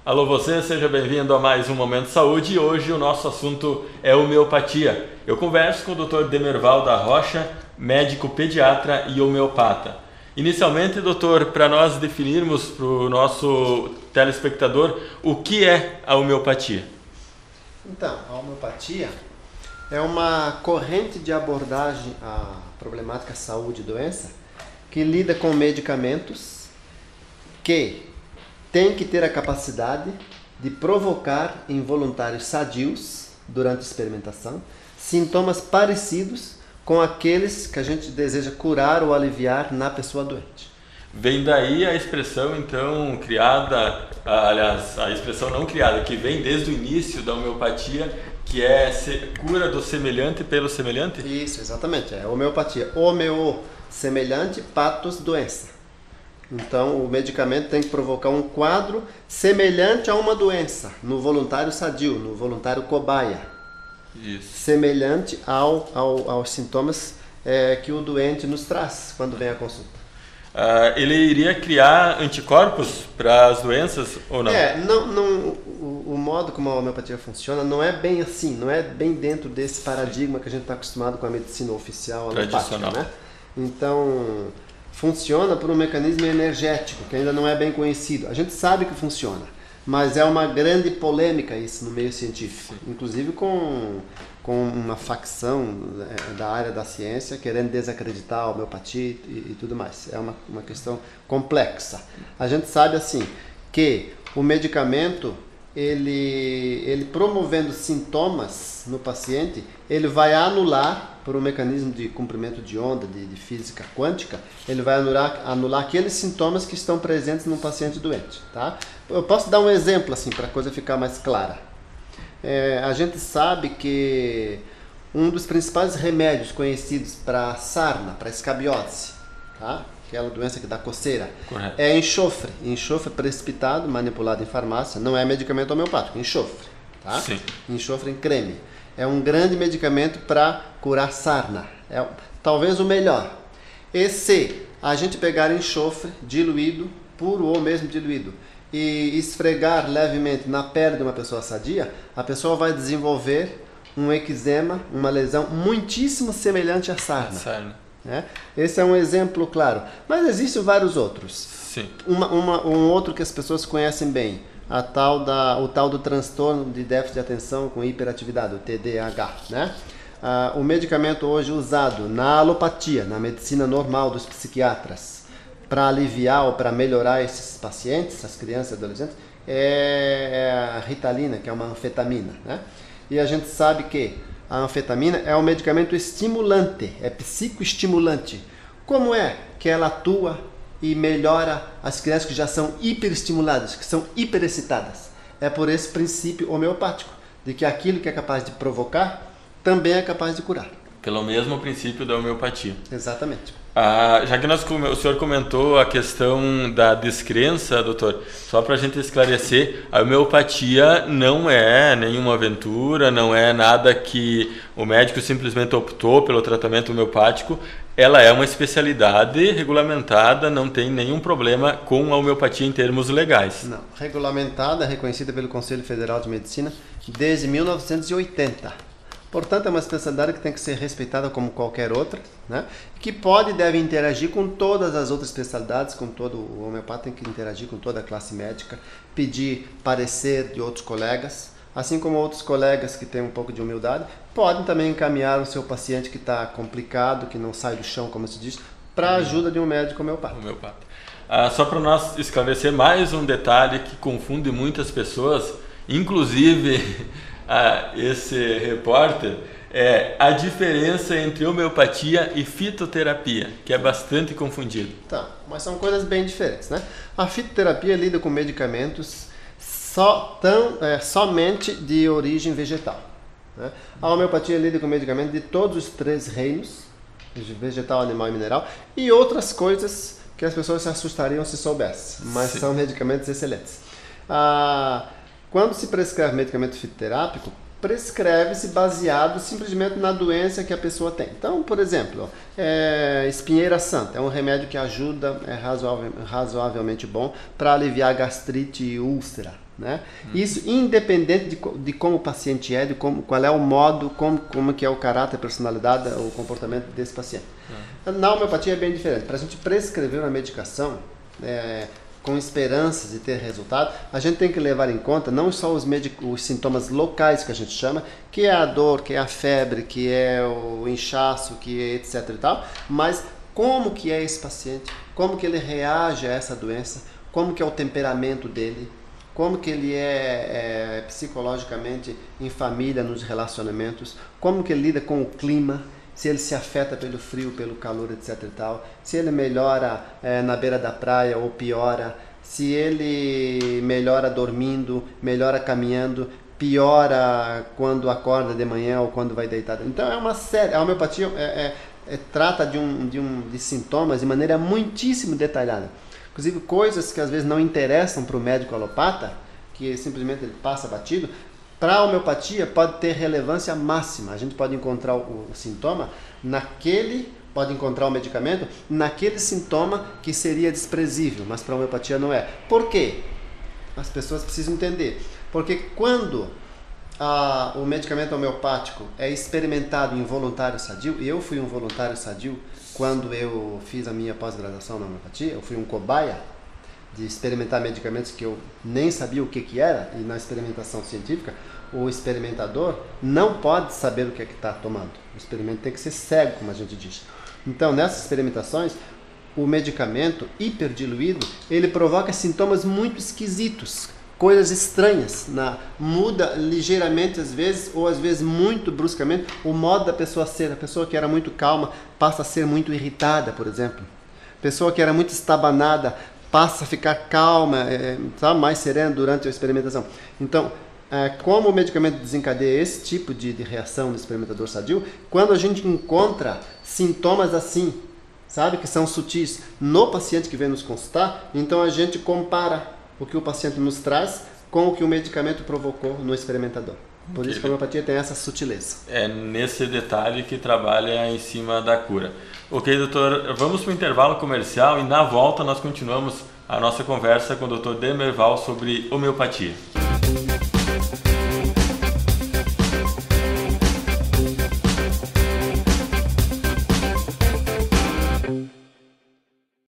Alô você, seja bem-vindo a mais um Momento Saúde e hoje o nosso assunto é homeopatia. Eu converso com o Dr. Demerval da Rocha, médico pediatra e homeopata. Inicialmente, doutor, para nós definirmos para o nosso telespectador o que é a homeopatia. Então, a homeopatia é uma corrente de abordagem à problemática saúde e doença que lida com medicamentos que tem que ter a capacidade de provocar em voluntários sadios, durante a experimentação, sintomas parecidos com aqueles que a gente deseja curar ou aliviar na pessoa doente. Vem daí a expressão, então, criada, aliás, a expressão não criada, que vem desde o início da homeopatia, que é cura do semelhante pelo semelhante? Isso, exatamente. É homeopatia. Homeo, semelhante, patos, doença. Então, o medicamento tem que provocar um quadro semelhante a uma doença, no voluntário sadio, no voluntário cobaia. Isso. Semelhante aos sintomas que o doente nos traz quando vem à consulta. Ele iria criar anticorpos para as doenças ou não? O modo como a homeopatia funciona não é bem assim, não é bem dentro desse paradigma que a gente está acostumado com a medicina oficial tradicional, né? Então, funciona por um mecanismo energético que ainda não é bem conhecido. A gente sabe que funciona, mas é uma grande polêmica isso no meio científico, inclusive com uma facção da área da ciência querendo desacreditar a homeopatia e tudo mais. É uma questão complexa. A gente sabe assim que o medicamento, ele promovendo sintomas no paciente, ele vai anular, por um mecanismo de comprimento de onda, de física quântica, ele vai anular aqueles sintomas que estão presentes no paciente doente. Tá? Eu posso dar um exemplo assim, para a coisa ficar mais clara. A gente sabe que um dos principais remédios conhecidos para sarna, para escabiose, tá? Aquela doença que dá coceira, correto, é enxofre. Enxofre precipitado, manipulado em farmácia, não é medicamento homeopático, enxofre. Tá? Sim. Enxofre em creme. É um grande medicamento para curar sarna. É talvez o melhor. E se a gente pegar enxofre diluído, puro ou mesmo diluído, e esfregar levemente na pele de uma pessoa sadia, a pessoa vai desenvolver um eczema, uma lesão muitíssimo semelhante à sarna. Esse é um exemplo claro, mas existem vários outros. Sim. Um outro que as pessoas conhecem bem, o tal do transtorno de déficit de atenção com hiperatividade, o TDAH, né? O medicamento hoje usado na alopatia, na medicina normal dos psiquiatras, para aliviar ou para melhorar esses pacientes, as crianças e adolescentes, é a Ritalina, que é uma anfetamina, né? E a gente sabe que a anfetamina é um medicamento estimulante, é psicoestimulante. Como é que ela atua e melhora as crianças que já são hiperestimuladas, que são hiperexcitadas? É por esse princípio homeopático, de que aquilo que é capaz de provocar, também é capaz de curar. Pelo mesmo princípio da homeopatia. Exatamente. Já que o senhor comentou a questão da descrença, doutor, só para a gente esclarecer, a homeopatia não é nenhuma aventura, não é nada que o médico simplesmente optou pelo tratamento homeopático, ela é uma especialidade regulamentada, não tem nenhum problema com a homeopatia em termos legais. Não, regulamentada, reconhecida pelo Conselho Federal de Medicina desde 1980. Portanto, é uma especialidade que tem que ser respeitada como qualquer outra, né? Que pode e deve interagir com todas as outras especialidades, com todo o homeopata tem que interagir com toda a classe médica, pedir parecer de outros colegas, assim como outros colegas que têm um pouco de humildade, podem também encaminhar o seu paciente que está complicado, que não sai do chão, como se diz, para a ajuda de um médico homeopata. Só para nós esclarecer mais um detalhe que confunde muitas pessoas, inclusive esse repórter, é a diferença entre homeopatia e fitoterapia, que é bastante confundido. Tá, mas são coisas bem diferentes, né? A fitoterapia lida com medicamentos somente de origem vegetal, né? A homeopatia lida com medicamentos de todos os três reinos, vegetal, animal e mineral, e outras coisas que as pessoas se assustariam se soubessem, mas sim, são medicamentos excelentes. Quando se prescreve medicamento fitoterápico, prescreve-se baseado simplesmente na doença que a pessoa tem. Então, por exemplo, espinheira santa é um remédio que ajuda, é razoavelmente bom para aliviar gastrite e úlcera, né? Isso independente de como o paciente é, qual é o modo, como que é o caráter, a personalidade, o comportamento desse paciente. Na homeopatia é bem diferente. Para a gente prescrever uma medicação com esperanças de ter resultado, a gente tem que levar em conta não só os sintomas locais que a gente chama, que é a dor, que é a febre, que é o inchaço, que é etc e tal, mas como que é esse paciente, como que ele reage a essa doença, como que é o temperamento dele, como que ele é psicologicamente em família, nos relacionamentos, como que ele lida com o clima, se ele se afeta pelo frio, pelo calor, etc e tal, se ele melhora na beira da praia ou piora, se ele melhora dormindo, melhora caminhando, piora quando acorda de manhã ou quando vai deitado. Então é uma série, a homeopatia trata de sintomas de maneira muitíssimo detalhada. Inclusive coisas que às vezes não interessam para o médico alopata, que simplesmente ele passa batido, para a homeopatia pode ter relevância máxima. A gente pode encontrar o sintoma pode encontrar o medicamento naquele sintoma que seria desprezível, mas para a homeopatia não é. Por quê? As pessoas precisam entender. Porque quando o medicamento homeopático é experimentado em voluntário sadio, e eu fui um voluntário sadio quando eu fiz a minha pós-graduação na homeopatia, eu fui um cobaia de experimentar medicamentos que eu nem sabia o que era, e na experimentação científica, o experimentador não pode saber o que está tomando. O experimento tem que ser cego, como a gente diz. Então, nessas experimentações, o medicamento hiperdiluído, ele provoca sintomas muito esquisitos, coisas estranhas, muda ligeiramente às vezes, ou às vezes muito bruscamente, o modo da pessoa ser. A pessoa que era muito calma passa a ser muito irritada, por exemplo. A pessoa que era muito estabanada passa a ficar calma, mais serena durante a experimentação. Então, como o medicamento desencadeia esse tipo de reação no experimentador sadio, quando a gente encontra sintomas assim, sabe, que são sutis no paciente que vem nos consultar, então a gente compara o que o paciente nos traz com o que o medicamento provocou no experimentador. Por isso que a homeopatia tem essa sutileza. É nesse detalhe que trabalha em cima da cura. Ok, doutor, vamos para o intervalo comercial e na volta nós continuamos a nossa conversa com o Dr. Demerval sobre homeopatia.